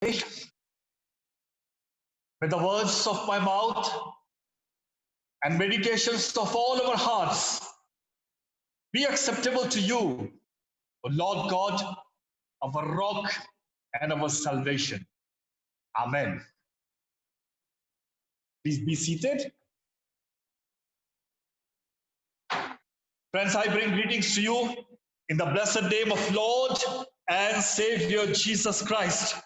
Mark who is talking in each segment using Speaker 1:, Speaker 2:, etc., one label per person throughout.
Speaker 1: May the words of my mouth and meditations of all our hearts be acceptable to you, O Lord God, our rock and our salvation. Amen. Please be seated. Friends, I bring greetings to you in the blessed name of Lord and Savior Jesus Christ.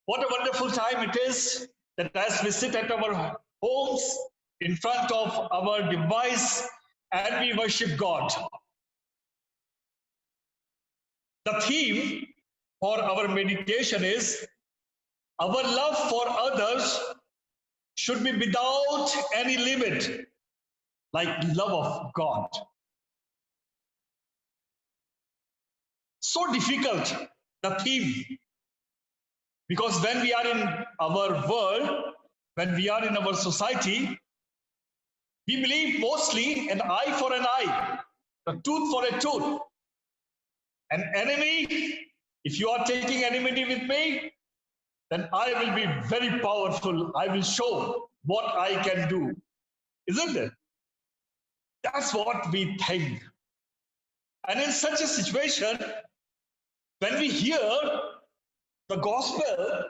Speaker 1: What a wonderful time it is that as we sit at our homes in front of our device and we worship God. The theme for our meditation is our love for others should be without any limit, like love of God. So difficult, the theme, because when we are in our world, when we are in our society, we believe mostly an eye for an eye, a tooth for a tooth. An enemy, if you are taking enmity with me, then I will be very powerful. I will show what I can do. Isn't it? That's what we think. And in such a situation, when we hear the gospel,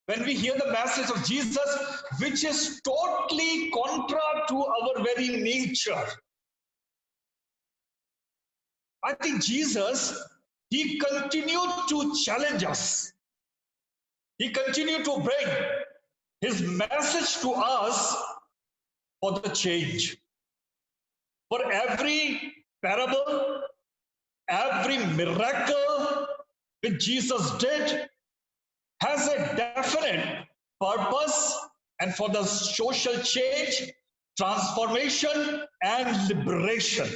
Speaker 1: when we hear the message of Jesus, which is totally contra to our very nature, I think Jesus, he continued to challenge us. He continued to bring his message to us for the change. For every parable, every miracle which Jesus did has a definite purpose and for the social change, transformation, and liberation.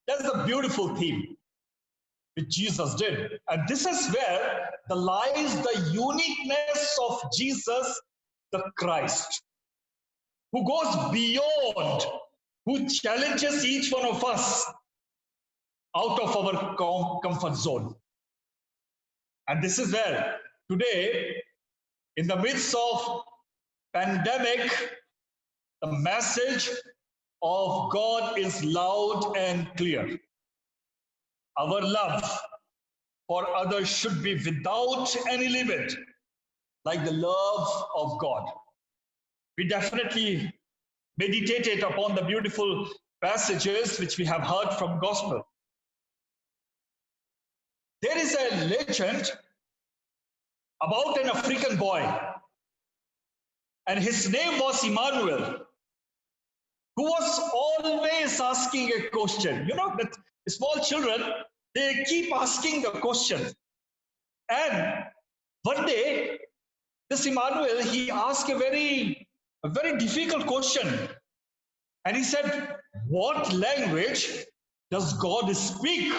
Speaker 1: That's the beautiful theme which Jesus did. And this is where lies the uniqueness of Jesus the Christ, who goes beyond, who challenges each one of us out of our comfort zone. And this is where today, in the midst of pandemic, the message of God is loud and clear. Our love for others should be without any limit, like the love of God. We definitely meditated upon the beautiful passages which we have heard from gospel. There is a legend about an African boy, and his name was Emmanuel, who was always asking a question. You know, that small children, they keep asking the question. And one day, this Emmanuel, he asked a very difficult question. And he said, what language does God speak?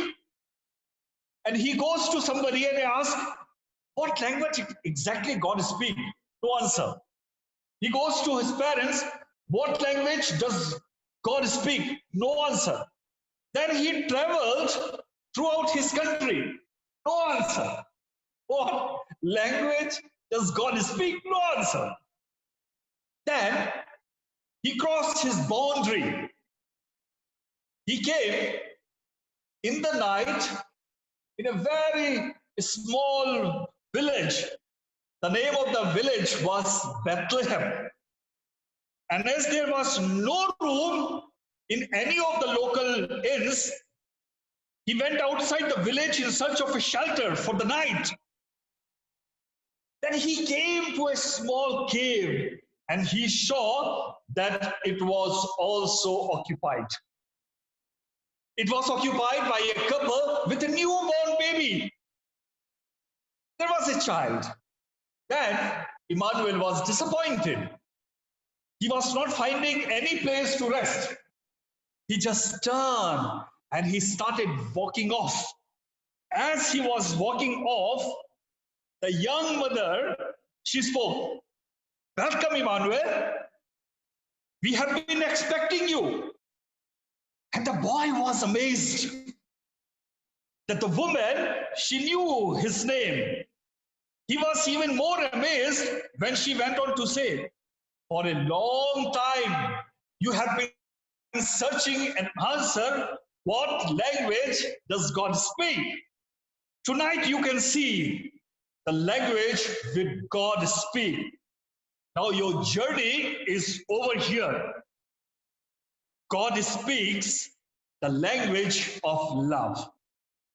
Speaker 1: And he goes to somebody and asks, what language exactly God speaks? No answer. He goes to his parents, what language does God speak? No answer. Then he traveled throughout his country. No answer. What language does God speak? No answer. Then he crossed his boundary. He came in the night in a very small village. The name of the village was Bethlehem. And as there was no room in any of the local inns, he went outside the village in search of a shelter for the night. Then he came to a small cave and he saw that it was also occupied. It was occupied by a couple with a newborn baby. There was a child. Then Emmanuel was disappointed. He was not finding any place to rest. He just turned and he started walking off. As he was walking off, the young mother, she spoke, welcome, Emmanuel. We have been expecting you. And the boy was amazed that the woman, she knew his name. He was even more amazed when she went on to say, for a long time, you have been searching an answer. What language does God speak? Tonight you can see the language with God speak. Now your journey is over here. God speaks the language of love,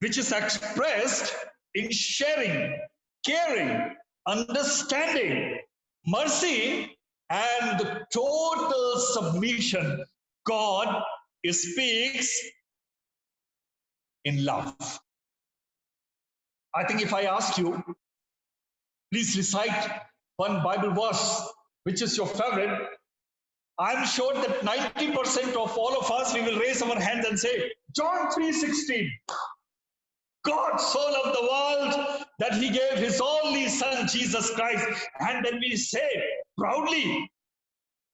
Speaker 1: which is expressed in sharing, caring, understanding, mercy, and the total submission. God speaks in love. I think if I ask you, please recite one Bible verse, which is your favorite, I'm sure that 90% of all of us, we will raise our hands and say, John 3:16. God so loved the world that he gave his only son, Jesus Christ. And then we say proudly,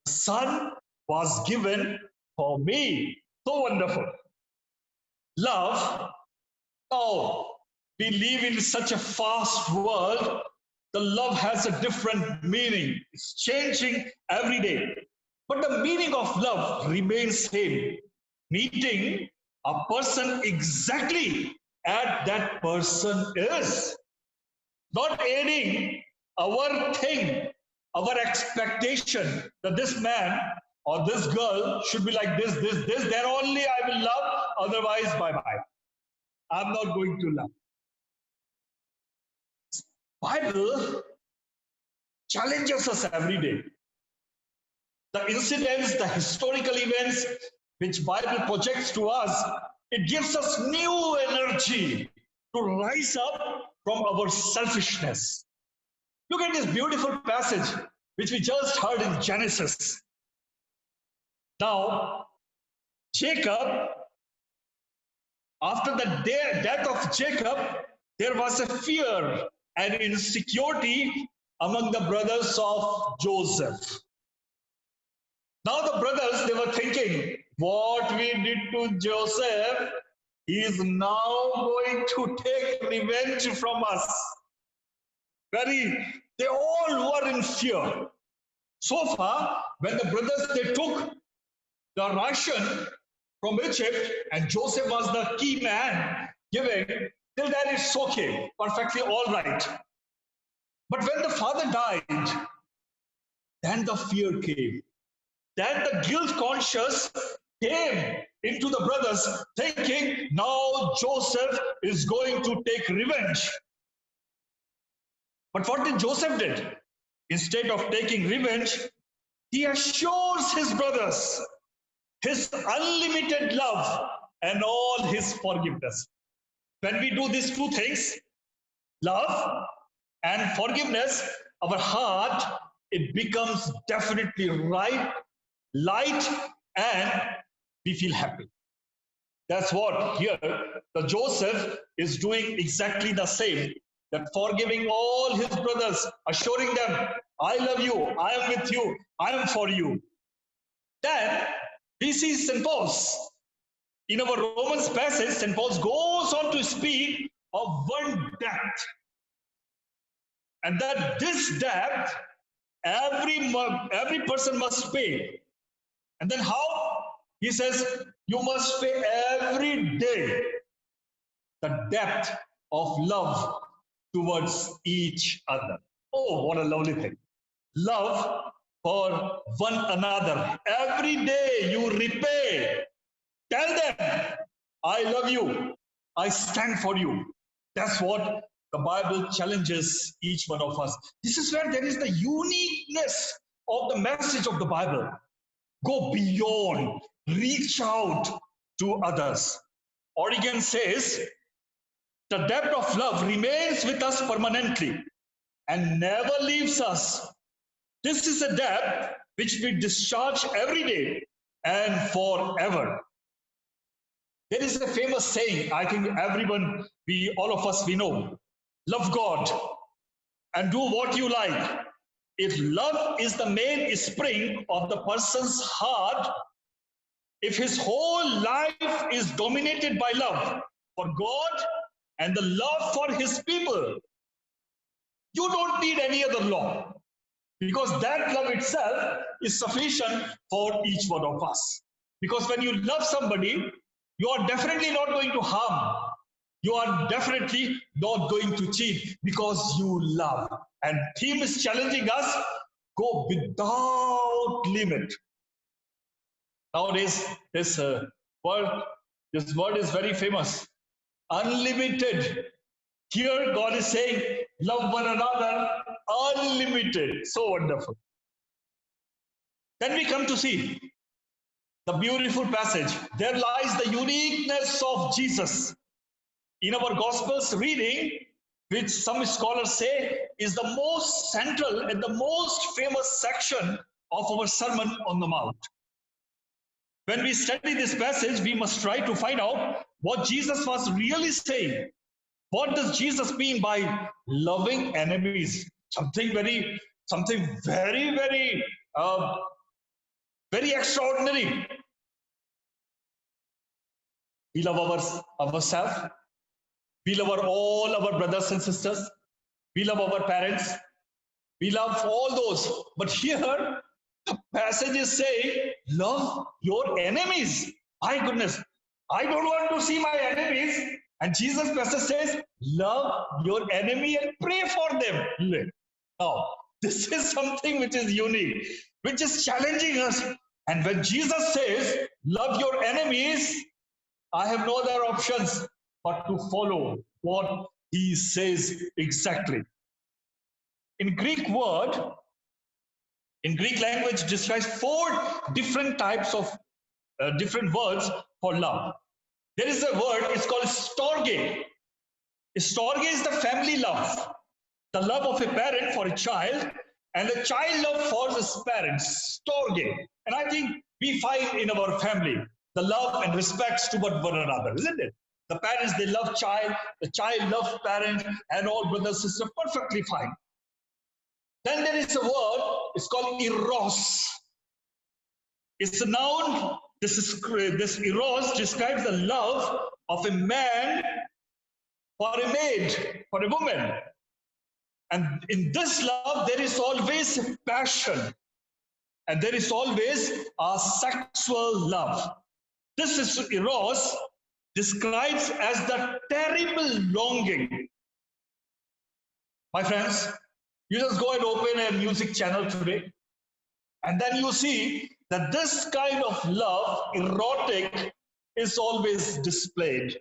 Speaker 1: the son was given for me. So wonderful. Love. Oh, we live in such a fast world. The love has a different meaning. It's changing every day. But the meaning of love remains same. Meeting a person exactly as that person is. Not adding our thing, our expectation that this man or this girl should be like this, then only I will love, otherwise bye-bye. I'm not going to love. Bible challenges us every day. The incidents, the historical events which Bible projects to us, it gives us new energy to rise up from our selfishness. Look at this beautiful passage which we just heard in Genesis. Now, Jacob, after the death of Jacob, there was a fear and insecurity among the brothers of Joseph. Now the brothers, they were thinking, what we did to Joseph, he is now going to take revenge from us. They all were in fear. So far, when the brothers, they took the ration from Egypt and Joseph was the key man giving, till then it's okay, perfectly all right. But when the father died, then the fear came. Then the guilt conscious came into the brothers, thinking now Joseph is going to take revenge. But what did Joseph did? Instead of taking revenge, he assures his brothers his unlimited love and all his forgiveness. When we do these two things, love and forgiveness, our heart, it becomes definitely right, light, and we feel happy. That's what here the Joseph is doing exactly the same. That forgiving all his brothers, assuring them, I love you, I am with you, I am for you. Then we see St. Paul's. In our Romans passage, St. Paul goes on to speak of one debt. And that this debt, every person must pay. And then how? He says, you must pay every day the debt of love towards each other. Oh, what a lovely thing. Love for one another. Every day you repay. Tell them, I love you. I stand for you. That's what the Bible challenges each one of us. This is where there is the uniqueness of the message of the Bible. Go beyond, reach out to others. Origen says, the debt of love remains with us permanently and never leaves us. This is a debt which we discharge every day and forever. There is a famous saying, I think everyone, all of us, we know. Love God and do what you like. If love is the main spring of the person's heart, if his whole life is dominated by love for God and the love for his people, You don't need any other law, because that love itself is sufficient for each one of us. Because when you love somebody, you are definitely not going to harm. You are definitely not going to cheat because you love. And theme is challenging us, go without limit. Nowadays, word, this word is very famous. Unlimited. Here, God is saying, love one another unlimited. So wonderful. Then we come to see the beautiful passage. There lies the uniqueness of Jesus. In our Gospels reading, which some scholars say is the most central and the most famous section of our Sermon on the Mount. When we study this passage, we must try to find out what Jesus was really saying. What does Jesus mean by loving enemies? Something very, very extraordinary. We love ourselves. We love all our brothers and sisters. We love our parents. We love all those. But here, the passage is saying, love your enemies. My goodness, I don't want to see my enemies. And Jesus passage says, love your enemy and pray for them. Now, this is something which is unique, which is challenging us. And when Jesus says, love your enemies, I have no other options but to follow what he says exactly. In Greek language describes 4 different types of different words for love. There is a word, it's called storge. Storge is the family love, the love of a parent for a child, and the child love for his parents. Storge. And I think we find in our family the love and respect toward one another, isn't it? The parents, they love child, the child loves parent, and all brothers and sisters, perfectly fine. Then there is a word, it's called eros. It's a noun. This eros describes the love of a man for a maid, for a woman. And in this love, there is always a passion. And there is always a sexual love. This is eros describes as the terrible longing. My friends, you just go and open a music channel today, and then you see that this kind of love, erotic, is always displayed.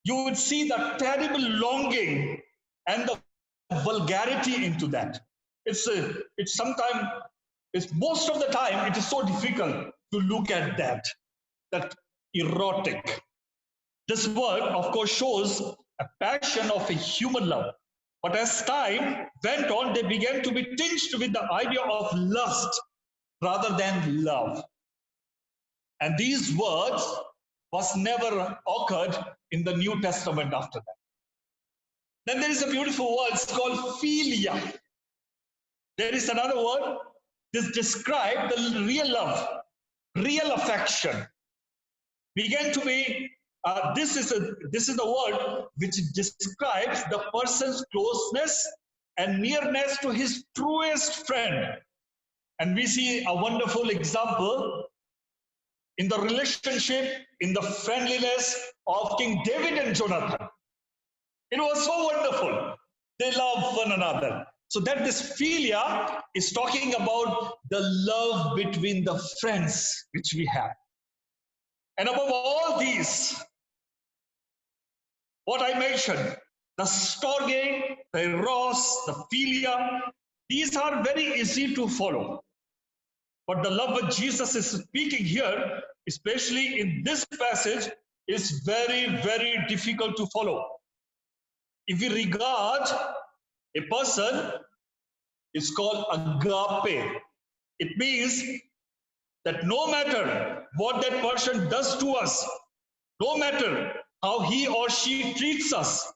Speaker 1: You would see the terrible longing and the vulgarity into that. It's most of the time, it is so difficult to look at that erotic. This word, of course, shows a passion of a human love. But as time went on, they began to be tinged with the idea of lust rather than love. And these words was never occurred in the New Testament after that. Then there is a beautiful word, it's called philia. There is another word, this describes the real love, real affection. Began to be, this is the word which describes the person's closeness and nearness to his truest friend. And we see a wonderful example in the relationship, in the friendliness of King David and Jonathan. It was so wonderful. They love one another. So that this philia is talking about the love between the friends which we have. And above all these, what I mentioned, the storge, the eros, the philia, these are very easy to follow. But the love that Jesus is speaking here, especially in this passage, is very, very difficult to follow. If we regard a person, it's called agape. It means that no matter what that person does to us, no matter how he or she treats us,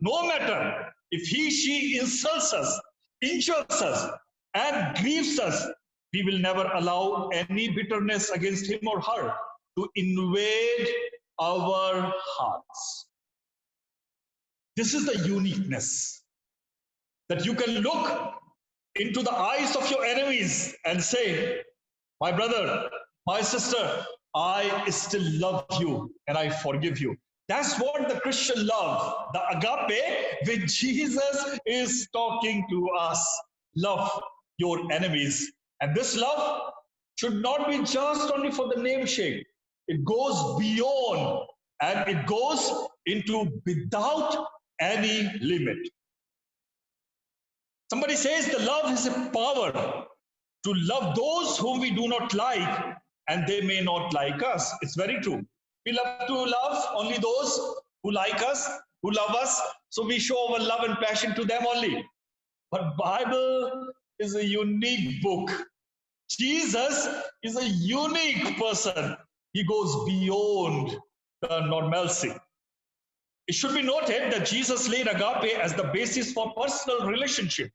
Speaker 1: no matter if he, she insults us, injures us, and grieves us, we will never allow any bitterness against him or her to invade our hearts. This is the uniqueness. that you can look into the eyes of your enemies and say, my brother, my sister, I still love you and I forgive you. That's what the Christian love, the agape, which Jesus is talking to us. Love your enemies. And this love should not be just only for the namesake. It goes beyond and it goes into without any limit. Somebody says the love is a power to love those whom we do not like and they may not like us. It's very true. We love to love only those who like us, who love us. So we show our love and passion to them only. But Bible is a unique book. Jesus is a unique person. He goes beyond the normalcy. It should be noted that Jesus laid agape as the basis for personal relationship.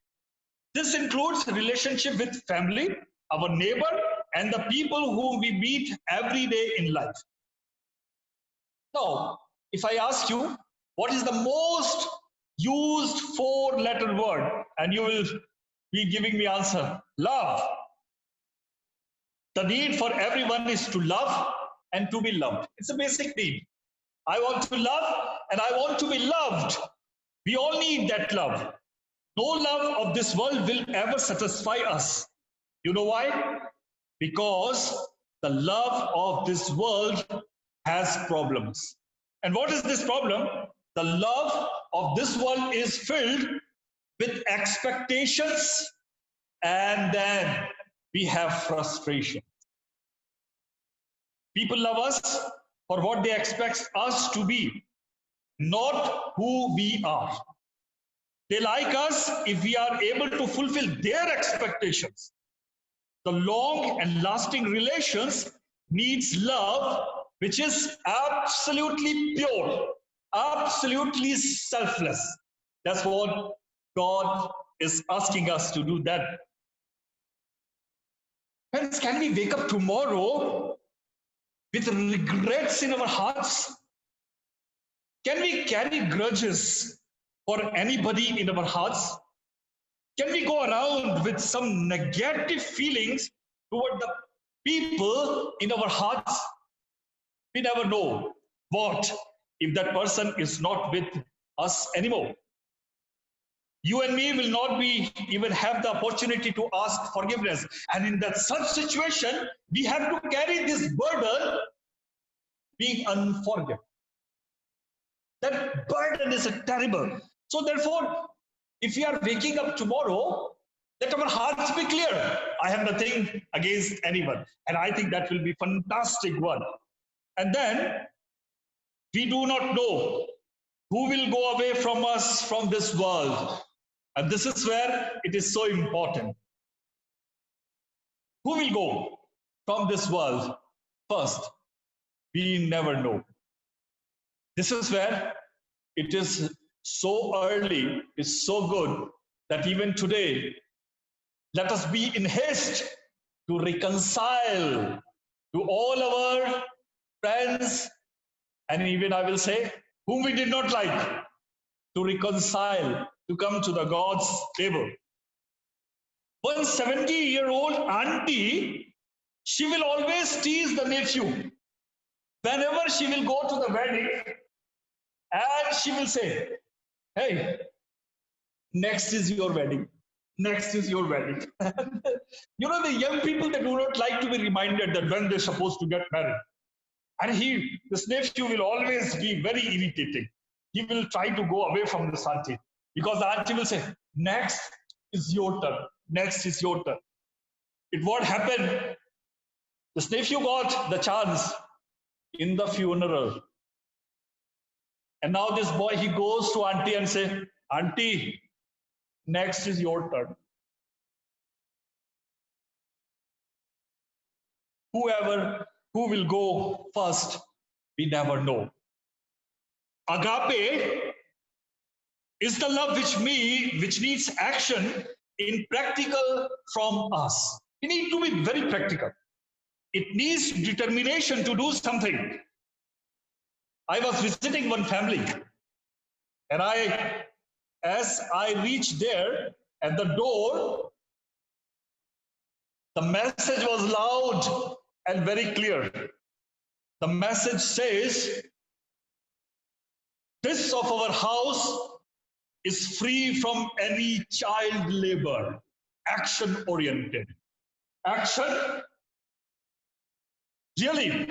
Speaker 1: This includes relationship with family, our neighbor, and the people whom we meet every day in life. Now, if I ask you, what is the most used four-letter word? And you will be giving me answer, love. The need for everyone is to love and to be loved. It's a basic need. I want to love and I want to be loved. We all need that love. No love of this world will ever satisfy us. You know why? Because the love of this world has problems. And what is this problem? The love of this world is filled with expectations, and then we have frustration. People love us for what they expect us to be, not who we are. They like us if we are able to fulfill their expectations. The long and lasting relations needs love, which is absolutely pure, absolutely selfless. That's what God is asking us to do that. Friends, can we wake up tomorrow with regrets in our hearts? Can we carry grudges for anybody in our hearts? Can we go around with some negative feelings toward the people in our hearts? We never know what if that person is not with us anymore. You and me will not be even have the opportunity to ask forgiveness. And in that such situation, we have to carry this burden being unforgiven. That burden is terrible. So therefore, if we are waking up tomorrow, let our hearts be clear. I have nothing against anyone. And I think that will be fantastic one. And then we do not know who will go away from us from this world. And this is where it is so important. Who will go from this world first? We never know. This is where it is so early, it's so good that even today, let us be in haste to reconcile to all our friends, and even I will say, whom we did not like, to reconcile, to come to the God's table. One 70-year-old auntie, she will always tease the nephew. Whenever she will go to the wedding, and she will say, hey, next is your wedding. Next is your wedding. You know, the young people, they do not like to be reminded that when they're supposed to get married. And this nephew will always be very irritating. He will try to go away from this auntie because the auntie will say, next is your turn. Next is your turn. What happened? This nephew got the chance in the funeral. And now this boy, he goes to auntie and say, auntie, next is your turn. Who will go first, we never know. Agape is the love which needs action in practical from us. We need to be very practical. It needs determination to do something. I was visiting one family, and as I reached there at the door, the message was loud and very clear. The message says, this of our house is free from any child labor, action oriented. Action really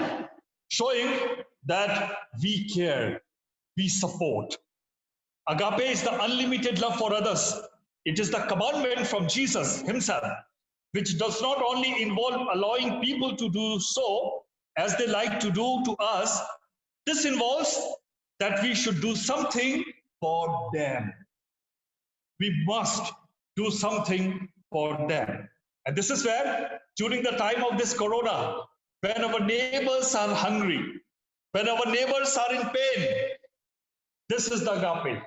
Speaker 1: showing that we care, we support. Agape is the unlimited love for others. It is the commandment from Jesus himself, which does not only involve allowing people to do so as they like to do to us. This involves that we should do something for them. We must do something for them. And this is where, during the time of this corona, when our neighbors are hungry, when our neighbors are in pain, this is the agape,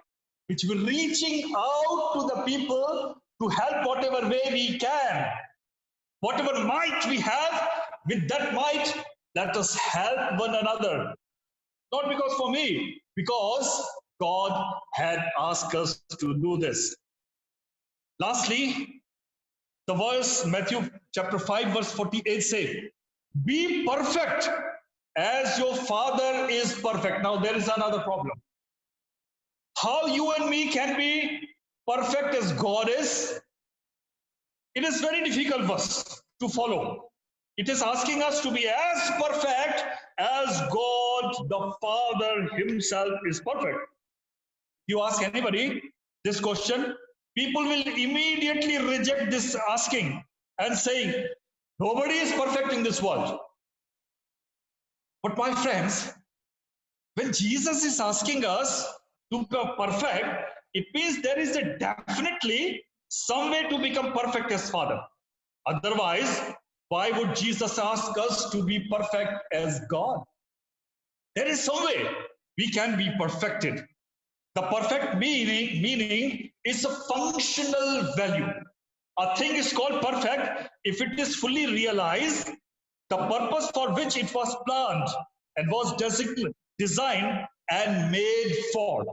Speaker 1: which we're reaching out to the people to help whatever way we can. Whatever might we have, with that might, let us help one another. Not because for me, because God had asked us to do this. Lastly, the verse, Matthew chapter 5, verse 48 says, be perfect as your Father is perfect. Now there is another problem. How you and me can be perfect as God is, it is very difficult verse to follow. It is asking us to be as perfect as God the Father himself is perfect. You ask anybody this question, people will immediately reject this asking and saying, nobody is perfect in this world. But my friends, when Jesus is asking us to be perfect, it means there is a definitely some way to become perfect as Father. Otherwise, why would Jesus ask us to be perfect as God? There is some way we can be perfected. The perfect meaning is a functional value. A thing is called perfect if it is fully realized, the purpose for which it was planned and was designed and made for.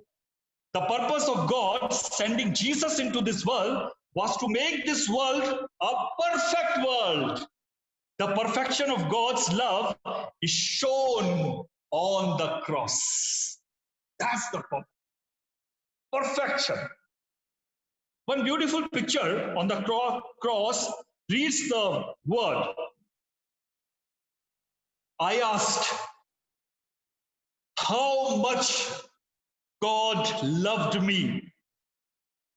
Speaker 1: The purpose of God sending Jesus into this world was to make this world a perfect world. The perfection of God's love is shown on the cross. That's the perfection. One beautiful picture on the cross reads the word, I asked how much God loved me,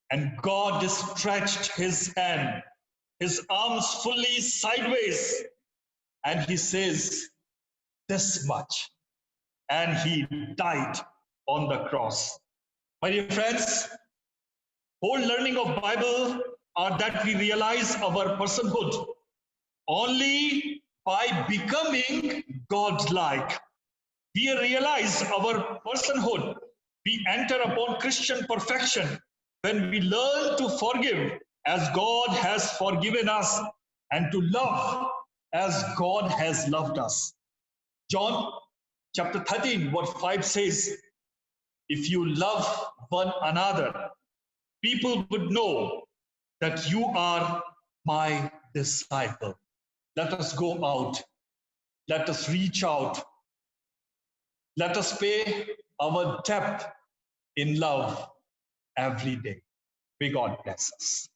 Speaker 1: and God stretched his hand, his arms fully sideways, and he says, this much. And he died on the cross. My dear friends, whole learning of Bible are that we realize our personhood only by becoming God-like. We realize our personhood. We enter upon Christian perfection when we learn to forgive as God has forgiven us and to love as God has loved us. John chapter 13, verse 5 says, if you love one another, people would know that you are my disciple. Let us go out. Let us reach out. Let us pay our debt in love every day. May God bless us.